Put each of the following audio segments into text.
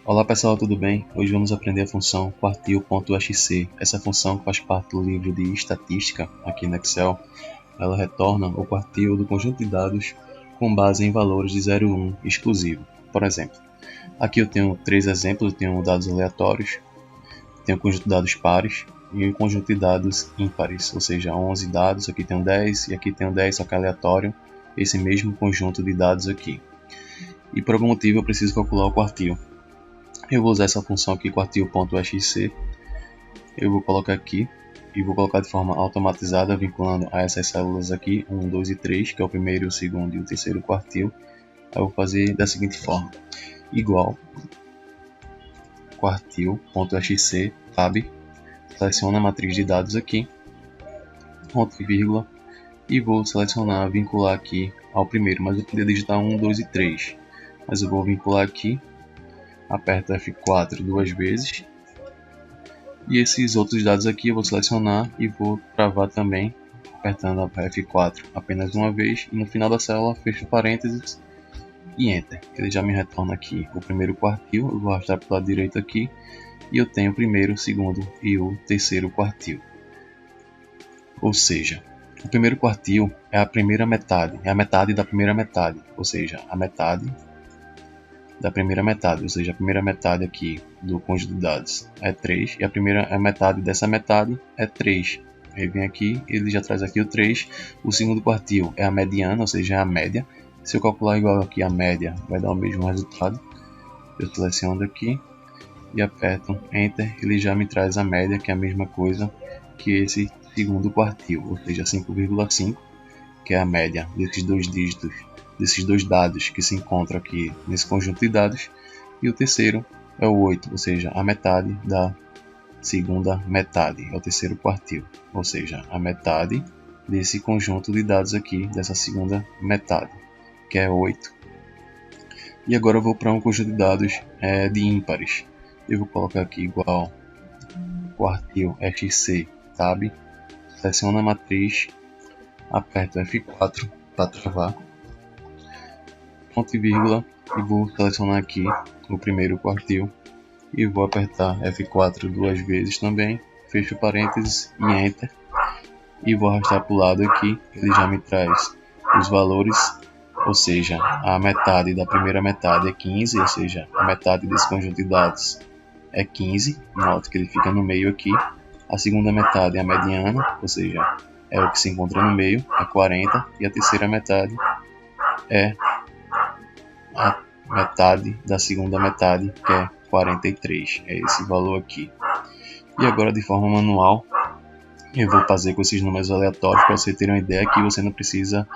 Olá pessoal, tudo bem? Hoje vamos aprender a função quartil.xc. Essa função faz parte do livro de estatística aqui no Excel. Ela retorna o quartil do conjunto de dados com base em valores de 0 e 1 exclusivo. Por exemplo, aqui eu tenho 3 exemplos, eu tenho dados aleatórios, tenho um conjunto de dados pares e um conjunto de dados ímpares, ou seja, 11 dados, aqui tenho 10 e aqui tenho 10, só que aleatório, esse mesmo conjunto de dados aqui. E por algum motivo eu preciso calcular o quartil. Eu vou usar essa função aqui, quartil.xc. Eu vou colocar aqui e vou colocar de forma automatizada, vinculando a essas células aqui, 1, 2 e 3, que é o primeiro, o segundo e o terceiro quartil. Eu vou fazer da seguinte forma: igual quartil.xc, tab, seleciono a matriz de dados aqui, ponto e vírgula, e vou selecionar, vincular aqui ao primeiro, mas eu poderia digitar 1, 2 e 3, mas eu vou vincular aqui, aperto F4 duas vezes, e esses outros dados aqui eu vou selecionar e vou travar também, apertando a F4 apenas uma vez, e no final da célula fecho parênteses e Enter. Ele já me retorna aqui o primeiro quartil. Eu vou arrastar para o lado direito aqui e eu tenho o primeiro, o segundo e o terceiro quartil. Ou seja, o primeiro quartil é a primeira metade, é a metade da primeira metade, ou seja, a metade da primeira metade, ou seja, a primeira metade aqui do conjunto de dados é 3 e a metade dessa metade é 3. Aí vem aqui, ele já traz aqui o 3. O segundo quartil é a mediana, ou seja, é a média. Se eu calcular igual aqui a média, vai dar o mesmo resultado. Eu seleciono aqui e aperto Enter, ele já me traz a média, que é a mesma coisa que esse segundo quartil, ou seja, 5,5, que é a média desses dois dígitos, desses dois dados que se encontram aqui nesse conjunto de dados. E o terceiro é o 8, ou seja, a metade da segunda metade, é o terceiro quartil, ou seja, a metade desse conjunto de dados aqui, dessa segunda metade, que é 8. E agora eu vou para um conjunto de dados de ímpares. Eu vou colocar aqui igual quartil.xc, tab, seleciono a matriz, aperto F4 para travar, ponto e vírgula, e vou selecionar aqui o primeiro quartil e vou apertar F4 duas vezes também, fecho parênteses e Enter, e vou arrastar para o lado aqui. Ele já me traz os valores, ou seja, a metade da primeira metade é 15, ou seja, a metade desse conjunto de dados é 15, note que ele fica no meio aqui. A segunda metade é a mediana, ou seja, é o que se encontra no meio, é 40, e a terceira metade é a metade da segunda metade, que é 43, é esse valor aqui. E agora, de forma manual, eu vou fazer com esses números aleatórios para você ter uma ideia que você não precisa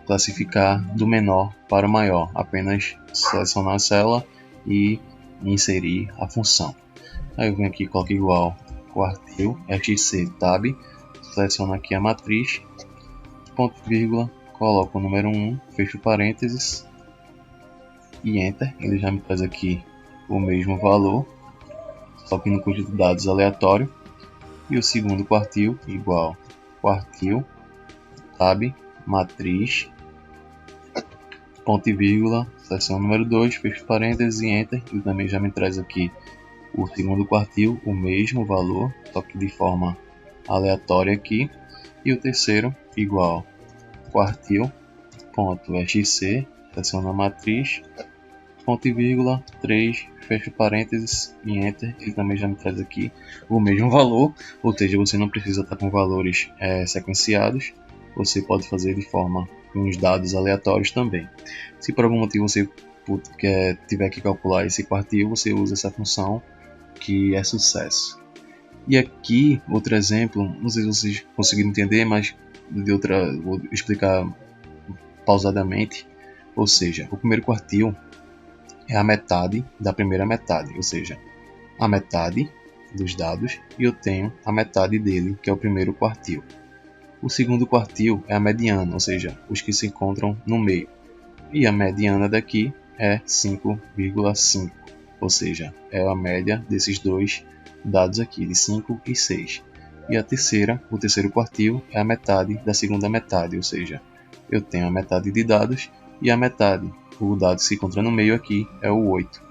classificar do menor para o maior, apenas selecionar a célula e inserir a função. Aí eu venho aqui, coloco igual quartil.xc, tab, seleciono aqui a matriz, ponto e vírgula, coloco o número 1, fecho parênteses e Enter. Ele já me traz aqui o mesmo valor, só que no conjunto de dados aleatório. E o segundo quartil igual quartil, tab, matriz, ponto e vírgula, seleção número 2, fecho parênteses e Enter. Ele também já me traz aqui o segundo quartil, o mesmo valor, só que de forma aleatória aqui. E o terceiro igual quartil.xc, seleção na matriz, ponto e vírgula, 3, fecho parênteses e Enter. Ele também já me traz aqui o mesmo valor, ou seja, você não precisa estar com valores sequenciados, você pode fazer de forma com os dados aleatórios também. Se por algum motivo você tiver que calcular esse quartil, você usa essa função, que é sucesso. E aqui, outro exemplo, não sei se vocês conseguiram entender, mas vou explicar pausadamente. Ou seja, o primeiro quartil é a metade da primeira metade, ou seja, a metade dos dados, e eu tenho a metade dele, que é o primeiro quartil. O segundo quartil é a mediana, ou seja, os que se encontram no meio, e a mediana daqui é 5,5, ou seja, é a média desses dois dados aqui, de 5 e 6. E o terceiro quartil é a metade da segunda metade, ou seja, eu tenho a metade de dados e a metade, o dado que se encontra no meio aqui, é o 8,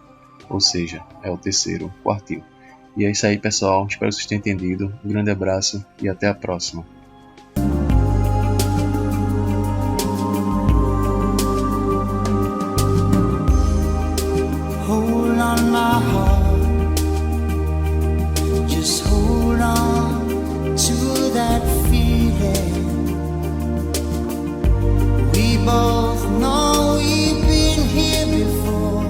ou seja, é o terceiro quartil. E é isso aí, pessoal, espero que vocês tenham entendido. Um grande abraço e até a próxima. Hold on, my heart, just hold on to that feeling. We both know we've been here before.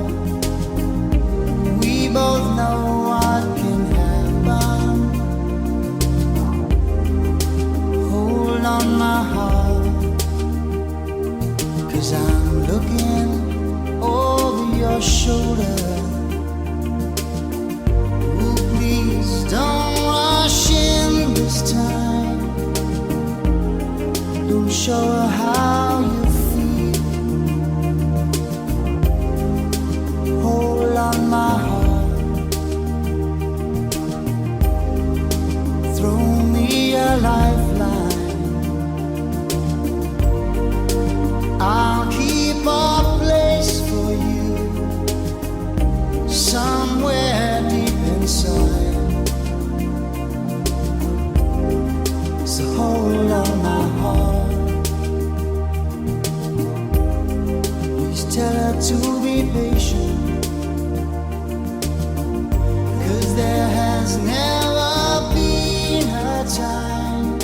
We both know what can happen. Hold on, my heart, 'cause I'm looking over your shoulder. Ooh, please don't rush in this time. Don't show her how you feel. Hold on, my heart, throw me a lifeline. I'll keep a place for you somewhere deep inside. So hold on, my heart, please tell her to be patient, 'cause there has never been a time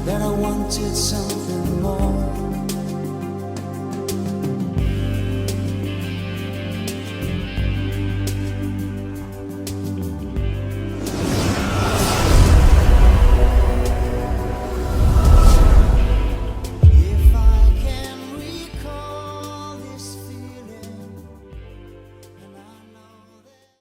that I wanted something